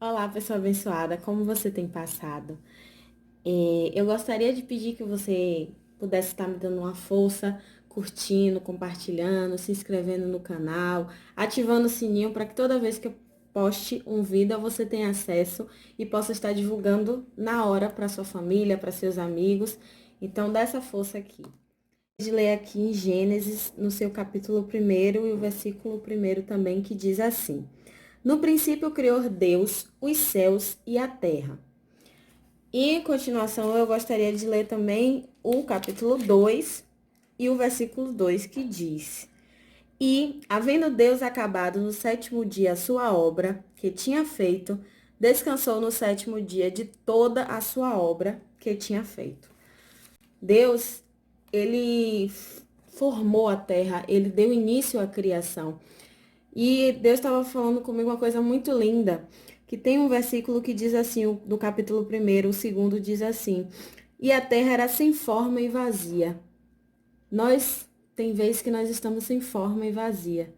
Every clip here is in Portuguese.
Olá, pessoa abençoada, como você tem passado? Eu gostaria de pedir que você pudesse estar me dando uma força, curtindo, compartilhando, se inscrevendo no canal, ativando o sininho para que toda vez que eu poste um vídeo você tenha acesso e possa estar divulgando na hora para sua família, para seus amigos. Então, dá essa força aqui. De ler aqui em Gênesis, no seu capítulo 1 e o versículo 1 também, que diz assim: No princípio criou Deus os céus e a terra. E em continuação eu gostaria de ler também o capítulo 2 e o versículo 2 que diz: E, havendo Deus acabado no sétimo dia a sua obra que tinha feito, descansou no sétimo dia de toda a sua obra que tinha feito. Deus, ele formou a terra, ele deu início à criação. E Deus estava falando comigo uma coisa muito linda, que tem um versículo que diz assim, do capítulo 1, o segundo diz assim: E a terra era sem forma e vazia. Tem vezes que nós estamos sem forma e vazia.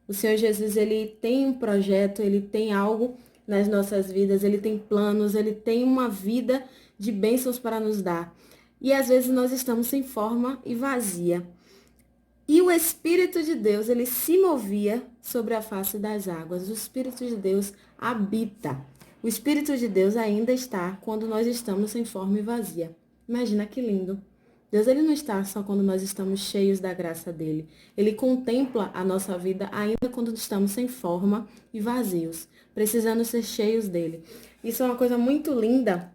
O Senhor Jesus, ele tem um projeto, ele tem algo nas nossas vidas, ele tem planos, ele tem uma vida de bênçãos para nos dar. E às vezes nós estamos sem forma e vazia. E o Espírito de Deus, ele se movia sobre a face das águas. O Espírito de Deus habita. O Espírito de Deus ainda está quando nós estamos sem forma e vazia. Imagina que lindo. Deus, ele não está só quando nós estamos cheios da graça dele. Ele contempla a nossa vida ainda quando estamos sem forma e vazios, precisando ser cheios dele. Isso é uma coisa muito linda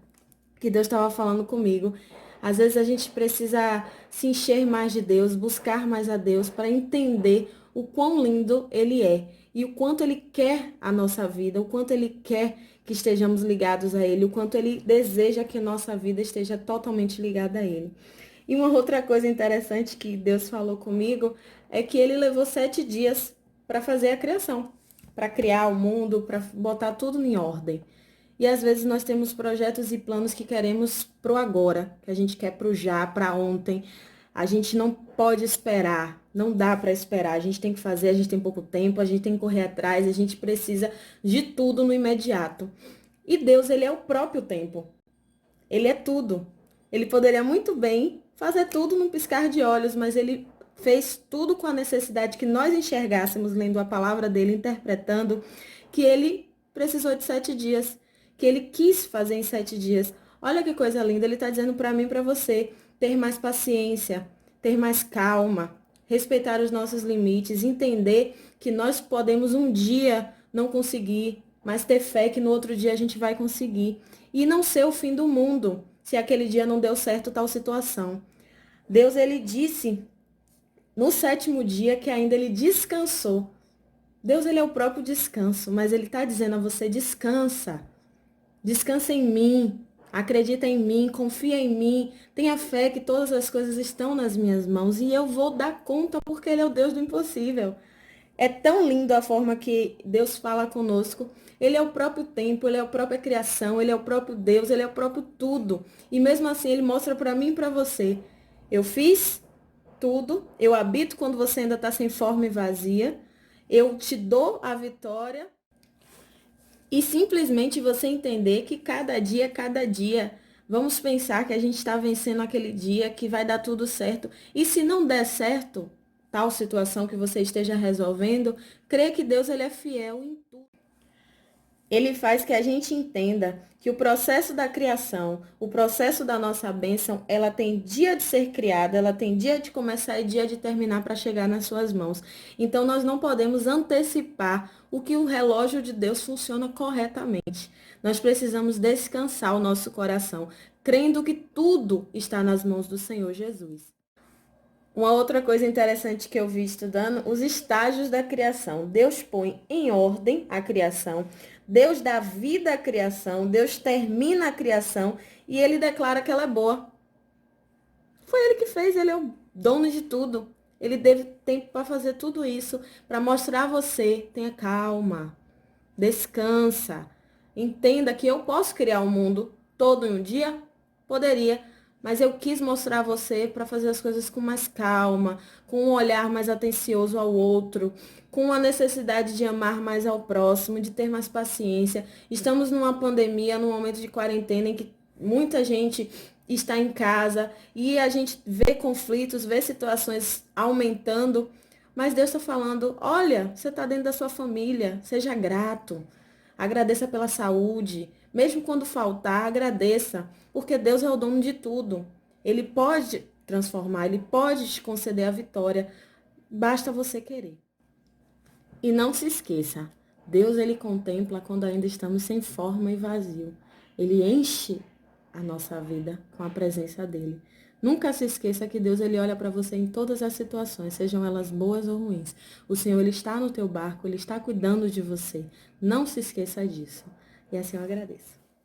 que Deus estava falando comigo. Às vezes a gente precisa se encher mais de Deus, buscar mais a Deus para entender o quão lindo Ele é e o quanto Ele quer a nossa vida, o quanto Ele quer que estejamos ligados a Ele, o quanto Ele deseja que a nossa vida esteja totalmente ligada a Ele. E uma outra coisa interessante que Deus falou comigo é que Ele levou 7 dias para fazer a criação, para criar o mundo, para botar tudo em ordem. E às vezes nós temos projetos e planos que queremos pro agora, que a gente quer pro já, para ontem. A gente não pode esperar, não dá para esperar. A gente tem que fazer, a gente tem pouco tempo, a gente tem que correr atrás, a gente precisa de tudo no imediato. E Deus, ele é o próprio tempo. Ele é tudo. Ele poderia muito bem fazer tudo num piscar de olhos, mas ele fez tudo com a necessidade que nós enxergássemos, lendo a palavra dele, interpretando, que ele precisou de 7 dias, que ele quis fazer em 7 dias. Olha que coisa linda, ele está dizendo para mim e para você ter mais paciência, ter mais calma, respeitar os nossos limites, entender que nós podemos um dia não conseguir, mas ter fé que no outro dia a gente vai conseguir. E não ser o fim do mundo, se aquele dia não deu certo tal situação. Deus, ele disse no sétimo dia que ainda ele descansou. Deus, ele é o próprio descanso, mas ele está dizendo a você, descansa. Descansa em mim, acredita em mim, confia em mim, tenha fé que todas as coisas estão nas minhas mãos e eu vou dar conta porque ele é o Deus do impossível. É tão lindo a forma que Deus fala conosco. Ele é o próprio tempo, ele é a própria criação, ele é o próprio Deus, ele é o próprio tudo. E mesmo assim ele mostra para mim e para você. Eu fiz tudo, eu habito quando você ainda está sem forma e vazia. Eu te dou a vitória. E simplesmente você entender que cada dia, vamos pensar que a gente está vencendo aquele dia, que vai dar tudo certo. E se não der certo, tal situação que você esteja resolvendo, crê que Deus ele é fiel em tudo. Ele faz que a gente entenda que o processo da criação, o processo da nossa bênção, ela tem dia de ser criada, ela tem dia de começar e dia de terminar para chegar nas suas mãos. Então nós não podemos antecipar o que o relógio de Deus funciona corretamente. Nós precisamos descansar o nosso coração, crendo que tudo está nas mãos do Senhor Jesus. Uma outra coisa interessante que eu vi estudando, os estágios da criação. Deus põe em ordem a criação, Deus dá vida à criação, Deus termina a criação e ele declara que ela é boa. Foi ele que fez, ele é o dono de tudo. Ele teve tempo para fazer tudo isso, para mostrar a você, tenha calma, descansa, entenda que eu posso criar um mundo todo em um dia? Poderia, mas eu quis mostrar a você para fazer as coisas com mais calma, com um olhar mais atencioso ao outro, com a necessidade de amar mais ao próximo, de ter mais paciência. Estamos numa pandemia, num momento de quarentena em que muita gente está em casa e a gente vê conflitos, vê situações aumentando, mas Deus está falando, olha, você está dentro da sua família, seja grato, agradeça pela saúde, mesmo quando faltar, agradeça, porque Deus é o dono de tudo. Ele pode transformar, ele pode te conceder a vitória, basta você querer. E não se esqueça, Deus ele contempla quando ainda estamos sem forma e vazio. Ele enche a nossa vida com a presença dele. Nunca se esqueça que Deus ele olha para você em todas as situações, sejam elas boas ou ruins. O Senhor ele está no teu barco, ele está cuidando de você. Não se esqueça disso. E assim eu agradeço.